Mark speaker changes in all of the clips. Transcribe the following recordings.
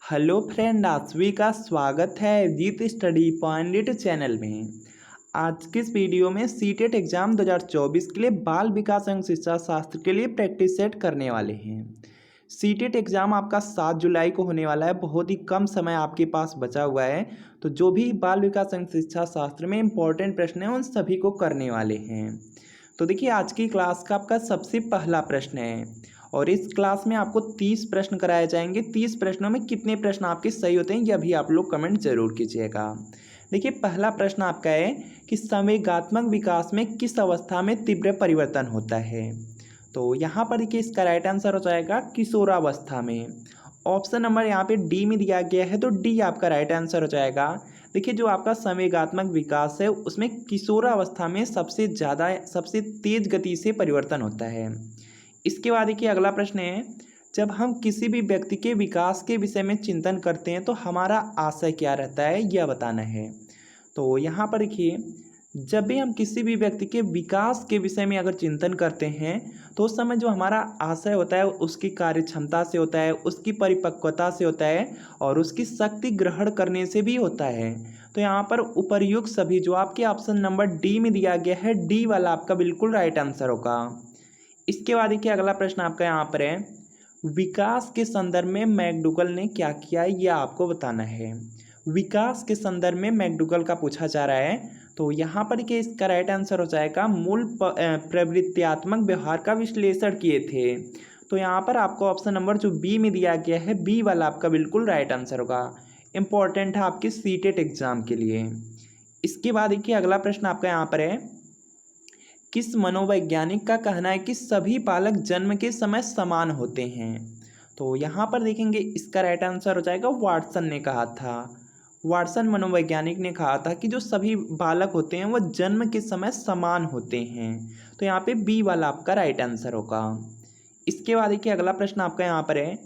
Speaker 1: Hello friend, आप सभी का स्वागत है जीत स्टडी पॉइंट चैनल में। आज के इस वीडियो में सीटेट एग्जाम 2024 के लिए बाल विकास एवं शिक्षा शास्त्र के लिए प्रैक्टिस सेट करने वाले हैं। सीटेट एग्जाम आपका 7 जुलाई को होने वाला है। बहुत ही कम समय आपके पास बचा हुआ है, तो जो भी बाल विकास एवं शिक्षा शास्त्र में इंपॉर्टेंट प्रश्न हैं उन सभी को करने वाले हैं। तो देखिए, आज की क्लास का आपका सबसे पहला प्रश्न है और इस क्लास में आपको 30 प्रश्न कराए जाएंगे। 30 प्रश्नों में कितने प्रश्न आपके सही होते हैं यह भी आप लोग कमेंट जरूर कीजिएगा। देखिए, पहला प्रश्न आपका है कि संवेगात्मक विकास में किस अवस्था में तीव्र परिवर्तन होता है। तो यहाँ पर देखिए, इसका राइट आंसर हो जाएगा किशोरावस्था में। ऑप्शन नंबर यहाँ पे डी में दिया गया है, तो डी आपका राइट आंसर हो जाएगा। देखिए, जो आपका संवेगात्मक विकास है उसमें किशोरावस्था में सबसे ज़्यादा सबसे तेज गति से परिवर्तन होता है। इसके बाद देखिए, अगला प्रश्न है, जब हम किसी भी व्यक्ति के विकास के विषय में चिंतन करते हैं तो हमारा आशय क्या रहता है यह बताना है। तो यहाँ पर देखिए, जब भी हम किसी भी व्यक्ति के विकास के विषय में अगर चिंतन करते हैं तो उस समय जो हमारा आशय होता है उसकी कार्य क्षमता से होता है, उसकी परिपक्वता से होता है और उसकी शक्ति ग्रहण करने से भी होता है। तो यहाँ पर उपर्युक्त सभी जो आपके ऑप्शन नंबर डी में दिया गया है, डी वाला आपका बिल्कुल राइट आंसर होगा। इसके बाद देखिए, अगला प्रश्न आपका यहाँ पर है, विकास के संदर्भ में मैकडूगल ने क्या किया यह आपको बताना है। विकास के संदर्भ में मैकडूगल का पूछा जा रहा है, तो यहाँ पर के इसका राइट आंसर हो जाएगा मूल प्रवृत्त्यात्मक व्यवहार का विश्लेषण किए थे। तो यहाँ पर आपको ऑप्शन नंबर जो बी में दिया गया है, बी वाला आपका बिल्कुल राइट आंसर होगा। इंपॉर्टेंट है आपके सीटेट एग्जाम के लिए। इसके बाद देखिए, अगला प्रश्न आपका यहाँ पर है, किस मनोवैज्ञानिक का कहना है कि सभी बालक जन्म के समय समान होते हैं। तो यहाँ पर देखेंगे, इसका राइट आंसर हो जाएगा वाटसन ने कहा था। वाटसन मनोवैज्ञानिक ने कहा था कि जो सभी बालक होते हैं वह जन्म के समय समान होते हैं। तो यहाँ पे बी वाला आपका राइट आंसर होगा। इसके बाद देखिए, अगला प्रश्न आपका यहाँ पर है,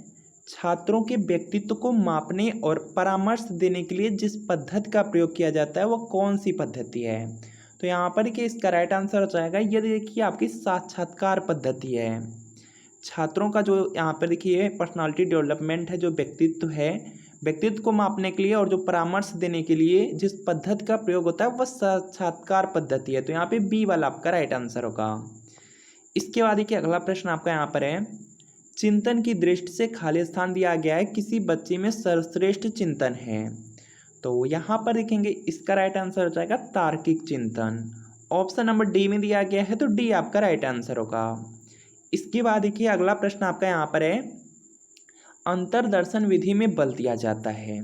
Speaker 1: छात्रों के व्यक्तित्व को मापने और परामर्श देने के लिए जिस पद्धति का प्रयोग किया जाता है वह कौन सी पद्धति है। तो यहाँ पर कि इसका राइट आंसर हो जाएगा, ये देखिए आपकी साक्षात्कार पद्धति है। छात्रों का जो यहाँ पर देखिए पर्सनालिटी डेवलपमेंट है, जो व्यक्तित्व है, व्यक्तित्व को मापने के लिए और जो परामर्श देने के लिए जिस पद्धति का प्रयोग होता है वह साक्षात्कार पद्धति है। तो यहाँ पे बी वाला आपका राइट आंसर होगा। इसके बाद देखिए, अगला प्रश्न आपका यहाँ पर है, चिंतन की दृष्टि से खाली स्थान दिया गया है, किसी बच्चे में सर्वश्रेष्ठ चिंतन है। तो यहाँ पर देखेंगे, इसका राइट आंसर हो जाएगा तार्किक चिंतन। ऑप्शन नंबर डी में दिया गया है, तो डी आपका राइट आंसर होगा। इसके बाद देखिए, अगला प्रश्न आपका यहाँ पर है, अंतरदर्शन विधि में बल दिया जाता है।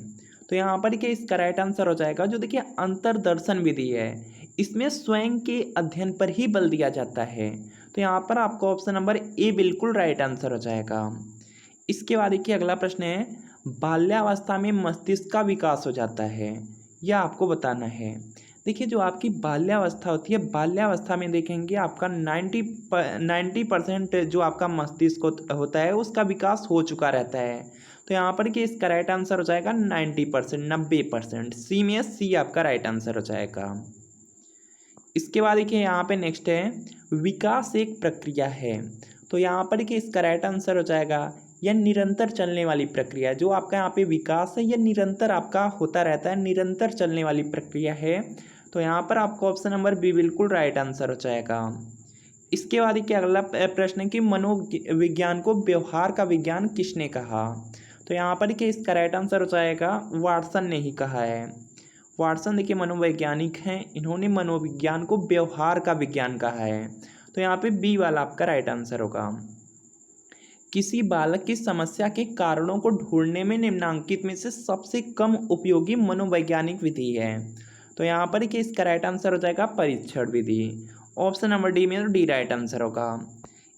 Speaker 1: तो यहाँ पर देखिए, इसका राइट आंसर हो जाएगा, जो देखिए अंतरदर्शन विधि है इसमें स्वयं के अध्ययन पर ही बल दिया जाता है। तो यहाँ पर आपको ऑप्शन नंबर ए बिल्कुल राइट आंसर हो जाएगा। इसके बाद देखिए, अगला प्रश्न है, बाल्यावस्था में मस्तिष्क का विकास हो जाता है, यह आपको बताना है। देखिए, जो आपकी बाल्यावस्था होती है, बाल्यावस्था में देखेंगे आपका 90% जो आपका मस्तिष्क होता है उसका विकास हो चुका रहता है। तो यहाँ पर कि इसका राइट आंसर हो जाएगा 90%, 90%। सी में सी आपका राइट आंसर हो जाएगा। इसके बाद देखिए, यहाँ पे नेक्स्ट है, विकास एक प्रक्रिया है। तो यहाँ पर कि इसका राइट आंसर हो जाएगा, यह निरंतर चलने वाली प्रक्रिया है। जो आपका यहाँ पे विकास है यह निरंतर आपका होता रहता है, निरंतर चलने वाली प्रक्रिया है। तो यहाँ पर आपको ऑप्शन नंबर बी बिल्कुल राइट आंसर हो जाएगा। इसके बाद कि अगला प्रश्न है कि मनोविज्ञान को व्यवहार का विज्ञान किसने कहा। तो यहाँ पर कि इसका राइट आंसर हो जाएगा, वाटसन ने ही कहा है। वाटसन देखिए मनोवैज्ञानिक हैं, इन्होंने मनोविज्ञान को व्यवहार का विज्ञान कहा है। तो यहाँ पे बी वाला आपका राइट आंसर होगा। किसी बालक की समस्या के कारणों को ढूंढने में निम्नांकित में से सबसे कम उपयोगी मनोवैज्ञानिक विधि है। तो यहाँ पर कि इसका राइट आंसर हो जाएगा परीक्षण विधि। ऑप्शन नंबर डी में तो डी राइट आंसर होगा।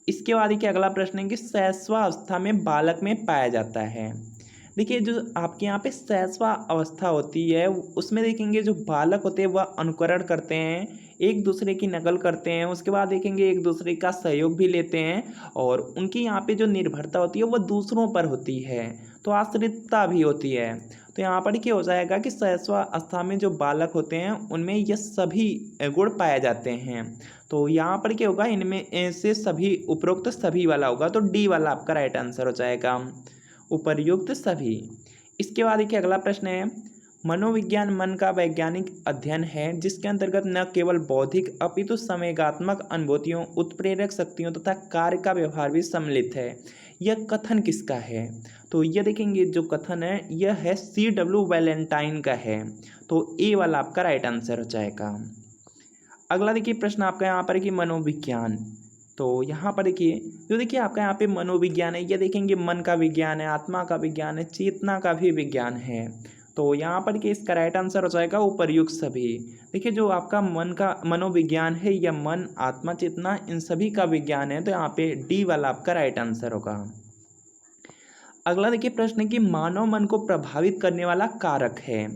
Speaker 1: इसके बाद कि अगला प्रश्न है कि शैशवावस्था में बालक में पाया जाता है। देखिए, जो आपके यहाँ पे शैशवा अवस्था होती है उसमें देखेंगे जो बालक होते हैं वह अनुकरण करते हैं, एक दूसरे की नकल करते हैं, उसके बाद देखेंगे एक दूसरे का सहयोग भी लेते हैं और उनकी यहाँ पे जो निर्भरता होती है वह दूसरों पर होती है, तो आश्रितता भी होती है। तो यहाँ पर क्या हो जाएगा कि शैशवा अवस्था में जो बालक होते हैं उनमें ये सभी गुण पाए जाते हैं। तो यहाँ पर क्या होगा, इनमें से सभी उपरोक्त सभी वाला होगा, तो डी वाला आपका राइट आंसर हो जाएगा, उपर्युक्त सभी। इसके बाद देखिए अगला प्रश्न है, मनोविज्ञान मन का वैज्ञानिक अध्ययन है जिसके अंतर्गत न केवल बौद्धिक अपितु संवेगात्मक अनुभूतियों, उत्प्रेरक शक्तियों तथा कार्य का व्यवहार भी सम्मिलित है। यह कथन किसका है? तो यह देखेंगे जो कथन है यह है C.W. वैलेंटाइन का है। तो ए वाला आपका राइट आंसर हो जाएगा। अगला देखिए प्रश्न आपका यहाँ पर है कि मनोविज्ञान, तो यहाँ पर देखिए जो देखिए आपका यहाँ पे मनोविज्ञान है, यह देखेंगे मन का विज्ञान है, आत्मा का विज्ञान है, चेतना का भी विज्ञान है। तो यहाँ पर कि इसका राइट आंसर हो जाएगा उपर्युक्त सभी। देखिए जो आपका मन का मनोविज्ञान है या मन, आत्मा, चेतना इन सभी का विज्ञान है, तो यहाँ पे डी वाला आपका राइट आंसर होगा। अगला देखिए प्रश्न है कि मानव मन को प्रभावित करने वाला कारक है।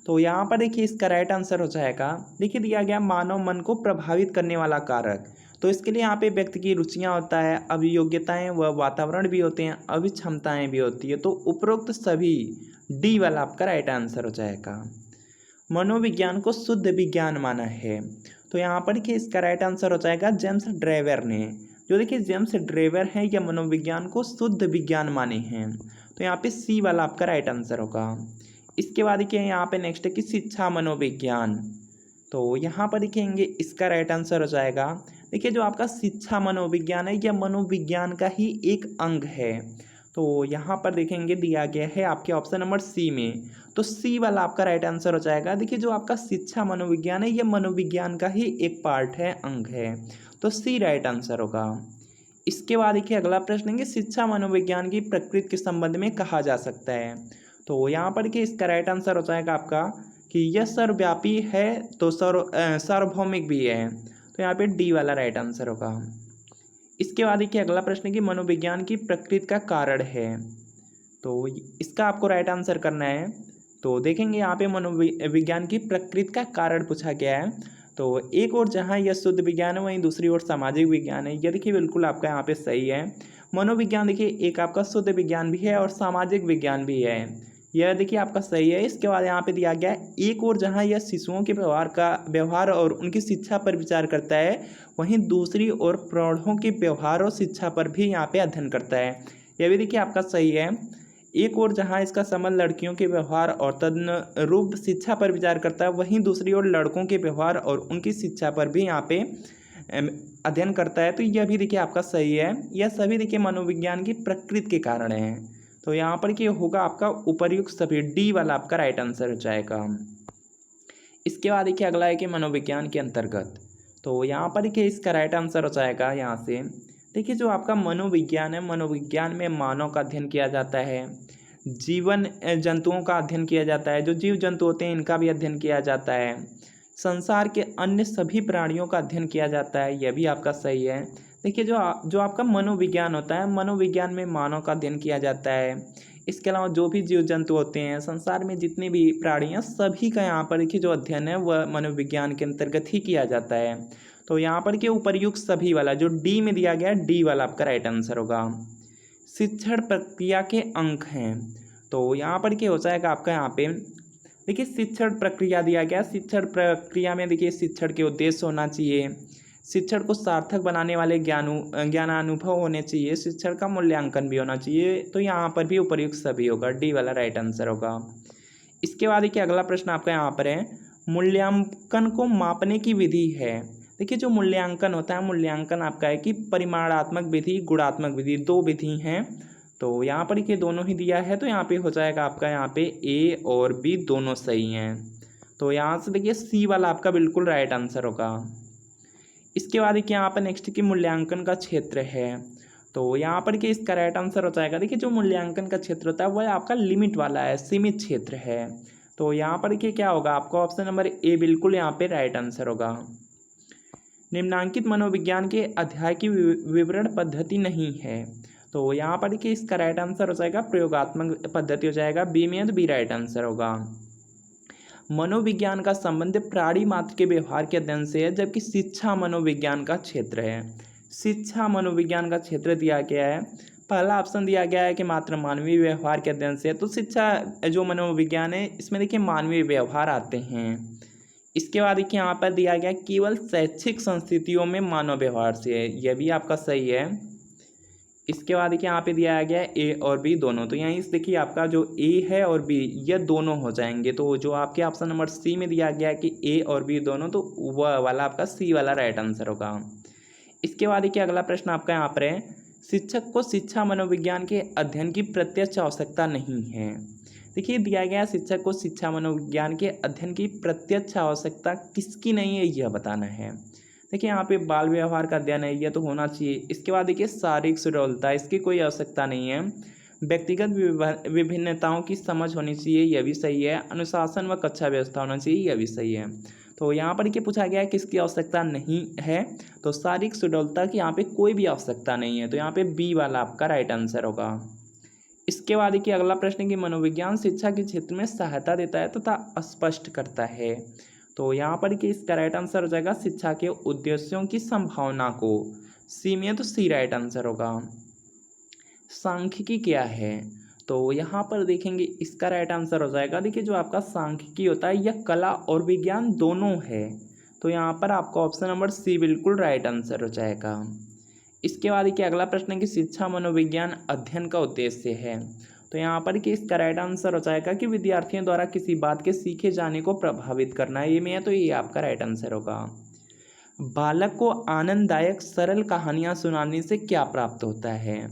Speaker 1: तो यहाँ पर देखिए इसका राइट आंसर हो जाएगा, देखिए दिया गया मानव मन को प्रभावित करने वाला कारक। तो इसके लिए यहाँ पे व्यक्ति की रुचियाँ होता है, अभियोग्यताएं व वातावरण भी होते हैं, अभिक्षमताएं भी होती है। तो उपरोक्त सभी डी वाला आपका राइट आंसर हो जाएगा। मनोविज्ञान को शुद्ध विज्ञान माना है। तो यहाँ पर देखिए इसका राइट आंसर हो जाएगा जेम्स ड्रेवर ने। जो देखिए जेम्स ड्रेवर हैं या मनोविज्ञान को शुद्ध विज्ञान माने हैं। तो यहाँ पे सी वाला आपका राइट आंसर होगा। इसके बाद देखिए यहाँ पे नेक्स्ट है कि शिक्षा मनोविज्ञान। तो यहाँ पर देखेंगे इसका राइट आंसर हो जाएगा, देखिए जो आपका शिक्षा मनोविज्ञान है यह मनोविज्ञान का ही एक अंग है। तो यहाँ पर देखेंगे दिया गया है आपके ऑप्शन नंबर सी में, तो सी वाला आपका राइट आंसर हो जाएगा। देखिए जो आपका शिक्षा मनोविज्ञान है यह मनोविज्ञान का ही एक पार्ट है, अंग है। तो सी राइट आंसर होगा। इसके बाद देखिए अगला प्रश्न है कि शिक्षा मनोविज्ञान की प्रकृति के संबंध में कहा जा सकता है। तो यहाँ पर कि इसका राइट आंसर हो जाएगा आपका कि यह सर्वव्यापी है, तो सार्वभौमिक भी है। तो यहाँ पे डी वाला राइट आंसर होगा। इसके बाद देखिए अगला प्रश्न है कि मनोविज्ञान की प्रकृति का कारण है। तो इसका आपको राइट आंसर करना है। तो देखेंगे यहाँ पे मनोविज्ञान की प्रकृति का कारण पूछा गया है। तो एक और जहाँ यह शुद्ध विज्ञान है वहीं दूसरी ओर सामाजिक विज्ञान है। यह देखिए बिल्कुल आपका यहाँ पे सही है। मनोविज्ञान देखिए एक आपका शुद्ध विज्ञान भी है और सामाजिक विज्ञान भी है, यह देखिए आपका सही है। इसके बाद यहाँ पे दिया गया है एक और जहाँ यह शिशुओं के व्यवहार और उनकी शिक्षा पर विचार करता है, वहीं दूसरी ओर प्रौढ़ों के व्यवहार और शिक्षा पर भी यहाँ पे अध्ययन करता है, यह भी देखिए आपका सही है। एक और जहाँ इसका संबंध लड़कियों के व्यवहार और तदनुरूप शिक्षा पर विचार करता है, वहीं दूसरी ओर लड़कों के व्यवहार और उनकी शिक्षा पर भी यहाँ पे अध्ययन करता है। तो यह भी देखिए आपका सही है। यह सभी देखिए मनोविज्ञान की प्रकृति के कारण है। तो यहाँ पर क्या होगा आपका उपर्युक्त सभी, डी वाला आपका राइट आंसर हो जाएगा। इसके बाद देखिए अगला है कि मनोविज्ञान के अंतर्गत, तो यहाँ पर देखिए इसका राइट आंसर हो जाएगा यहाँ से। देखिए जो आपका मनोविज्ञान है, मनोविज्ञान में मानव का अध्ययन किया जाता है, जीवन जंतुओं का अध्ययन किया जाता है, जो जीव जंतु होते हैं इनका भी अध्ययन किया जाता है, संसार के अन्य सभी प्राणियों का अध्ययन किया जाता है, यह भी आपका सही है। देखिए जो आपका मनोविज्ञान होता है, मनोविज्ञान में मानव का अध्ययन किया जाता है। इसके अलावा जो भी जीव जंतु होते हैं, संसार में जितने भी प्राणी हैं, सभी का यहाँ पर देखिए जो अध्ययन है वह मनोविज्ञान के अंतर्गत ही किया जाता है। तो यहाँ पर के उपर्युक्त सभी वाला जो डी में दिया गया है, डी वाला आपका राइट आंसर होगा। शिक्षण प्रक्रिया के अंक हैं, तो यहाँ पर क्या हो जाएगा आपका यहाँ पे देखिए शिक्षण प्रक्रिया दिया गया। शिक्षण प्रक्रिया में देखिए शिक्षण के उद्देश्य होना चाहिए, शिक्षण को सार्थक बनाने वाले ज्ञानानुभव होने चाहिए, शिक्षण का मूल्यांकन भी होना चाहिए। तो यहाँ पर भी उपर्युक्त सभी होगा, डी वाला राइट आंसर होगा। इसके बाद देखिए अगला प्रश्न आपका यहाँ पर है, मूल्यांकन को मापने की विधि है। देखिए जो मूल्यांकन होता है, मूल्यांकन आपका है कि परिमाणात्मक विधि, गुणात्मक विधि, दो विधि हैं। तो यहाँ पर देखिए दोनों ही दिया है, तो यहाँ पे हो जाएगा आपका यहाँ पे ए और बी दोनों सही हैं। तो यहाँ से देखिए सी वाला आपका बिल्कुल राइट आंसर होगा। इसके बाद देखिए यहाँ पर नेक्स्ट की मूल्यांकन का क्षेत्र है, तो यहाँ पर कि इसका राइट आंसर हो जाएगा। देखिए जो मूल्यांकन का क्षेत्र होता है वह आपका लिमिट वाला है, सीमित क्षेत्र है। तो यहाँ पर देखिए क्या होगा आपका ऑप्शन नंबर ए बिल्कुल यहाँ पे राइट आंसर होगा। निम्नांकित मनोविज्ञान के अध्याय की विवरण पद्धति नहीं है, तो यहाँ पर देखिए इसका राइट आंसर हो जाएगा प्रयोगात्मक पद्धति हो जाएगा, बी में तो बी राइट आंसर होगा। मनोविज्ञान का संबंध प्राणी मात्र के व्यवहार के अध्ययन से है, जबकि शिक्षा मनोविज्ञान का क्षेत्र है। शिक्षा मनोविज्ञान का क्षेत्र दिया गया है, पहला ऑप्शन दिया गया है कि मात्र मानवीय व्यवहार के अध्ययन से है। तो शिक्षा जो मनोविज्ञान है इसमें देखिए मानवीय व्यवहार आते हैं। इसके बाद देखिए यहाँ पर दिया गया केवल शैक्षिक संस्थितियों में मानव व्यवहार से है, यह भी आपका सही है। इसके बाद देखिए यहाँ पे दिया गया है ए और बी दोनों, तो यहाँ इस देखिए आपका जो ए है और बी ये दोनों हो जाएंगे। तो जो आपके ऑप्शन नंबर सी में दिया गया है कि ए और बी दोनों, तो वह वाला आपका सी वाला राइट आंसर होगा। इसके बाद देखिए अगला प्रश्न आपका यहाँ पर है, शिक्षक को शिक्षा मनोविज्ञान के अध्ययन की प्रत्यक्ष आवश्यकता नहीं है। देखिए दिया गया शिक्षक को शिक्षा मनोविज्ञान के अध्ययन की प्रत्यक्ष आवश्यकता किसकी नहीं है यह बताना है। देखिए यहाँ पे बाल व्यवहार का अध्ययन है, यह तो होना चाहिए। इसके बाद देखिए शारीरिक सुडौलता, इसकी कोई आवश्यकता नहीं है। व्यक्तिगत विभिन्नताओं की समझ होनी चाहिए, यह भी सही है। अनुशासन व कक्षा व्यवस्था होना चाहिए, यह भी सही है। तो यहाँ पर क्या पूछा गया है किसकी आवश्यकता नहीं है, तो शारीरिक सुडौलता की यहाँ पे कोई भी आवश्यकता नहीं है, तो यहाँ पे बी वाला आपका राइट आंसर होगा। इसके बाद देखिए अगला प्रश्न कि मनोविज्ञान शिक्षा के क्षेत्र में सहायता देता है तथा स्पष्ट करता है। तो यहाँ पर कि इसका राइट आंसर हो जाएगा शिक्षा के उद्देश्यों की संभावना को, सी में, तो सी राइट आंसर होगा। सांख्यिकी क्या है, तो यहाँ पर देखेंगे इसका राइट आंसर हो जाएगा, देखिए जो आपका सांख्यिकी होता है यह कला और विज्ञान दोनों है, तो यहाँ पर आपका ऑप्शन नंबर सी बिल्कुल राइट आंसर हो जाएगा। इसके बाद देखिए अगला प्रश्न है कि शिक्षा मनोविज्ञान अध्ययन का उद्देश्य है, तो यहाँ पर कि इसका राइट आंसर हो जाएगा कि विद्यार्थियों द्वारा किसी बात के सीखे जाने को प्रभावित करना, ये में है, तो ये आपका राइट आंसर होगा। बालक को आनंददायक सरल कहानियाँ सुनाने से क्या प्राप्त होता है,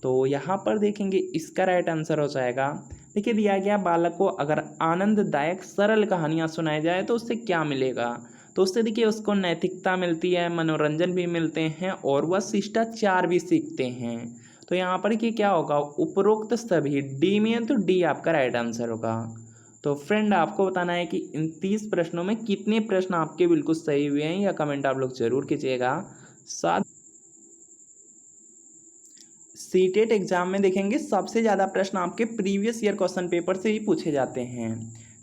Speaker 1: तो यहाँ पर देखेंगे इसका राइट आंसर हो जाएगा, देखिए दिया गया बालक को अगर आनंददायक सरल कहानियाँ सुनाई जाए तो उससे क्या मिलेगा, तो उससे देखिए उसको नैतिकता मिलती है, मनोरंजन भी मिलते हैं और वह शिष्टाचार भी सीखते हैं। तो यहाँ पर कि क्या होगा, उपरोक्त सभी, डी में है, तो डी आपका राइट आंसर होगा। तो फ्रेंड आपको बताना है कि इन 30 प्रश्नों में कितने प्रश्न आपके बिल्कुल सही हुए हैं, या कमेंट आप लोग जरूर कीजिएगा। साथ सीटेट एग्जाम में देखेंगे सबसे ज़्यादा प्रश्न आपके प्रीवियस ईयर क्वेश्चन पेपर से ही पूछे जाते हैं।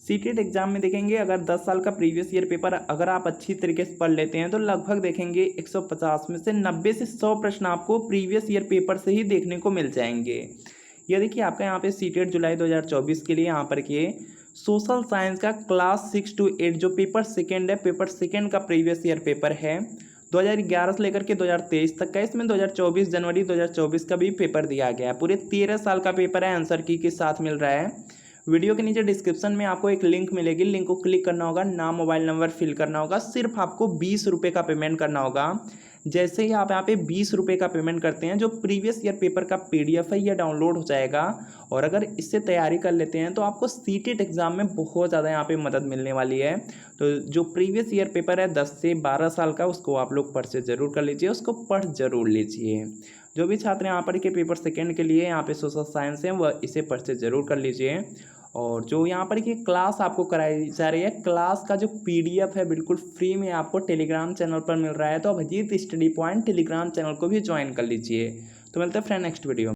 Speaker 1: सीटेट एग्जाम में देखेंगे अगर 10 साल का प्रीवियस ईयर पेपर अगर आप अच्छी तरीके से पढ़ लेते हैं तो लगभग देखेंगे 150 में से 90 से 100 प्रश्न आपको प्रीवियस ईयर पेपर से ही देखने को मिल जाएंगे। यह देखिए आपका यहाँ पे सीटेट जुलाई 2024 के लिए यहाँ पर किए सोशल साइंस का क्लास 6 to 8 जो पेपर सेकेंड है, पेपर सेकेंड का प्रीवियस ईयर पेपर है 2011 से लेकर के 2023 तक का। इसमें 2024 जनवरी 2024 का भी पेपर दिया गया है। पूरे 13 साल का पेपर है, आंसर की के साथ मिल रहा है। वीडियो के नीचे डिस्क्रिप्शन में आपको एक लिंक मिलेगी, लिंक को क्लिक करना होगा, नाम मोबाइल नंबर फिल करना होगा, सिर्फ आपको 20 रुपये का पेमेंट करना होगा। जैसे ही आप यहाँ पे 20 रुपये का पेमेंट करते हैं, जो प्रीवियस ईयर पेपर का PDF है यह डाउनलोड हो जाएगा, और अगर इससे तैयारी कर लेते हैं तो आपको सीटेट एग्जाम में बहुत ज़्यादा यहाँ पे मदद मिलने वाली है। तो जो प्रीवियस ईयर पेपर है 10 से 12 साल का, उसको आप लोग परचेज जरूर कर लीजिए, उसको पढ़ जरूर लीजिए। जो भी छात्र यहाँ पर के पेपर सेकेंड के लिए यहाँ पे सोशल साइंस है वह इसे परचेज जरूर कर लीजिए। और जो यहाँ पर की क्लास आपको कराई जा रही है, क्लास का जो PDF है बिल्कुल फ्री में आपको टेलीग्राम चैनल पर मिल रहा है, तो Abhijit study point telegram channel को भी ज्वाइन कर लीजिए। तो मिलते हैं फ्रेंड नेक्स्ट वीडियो।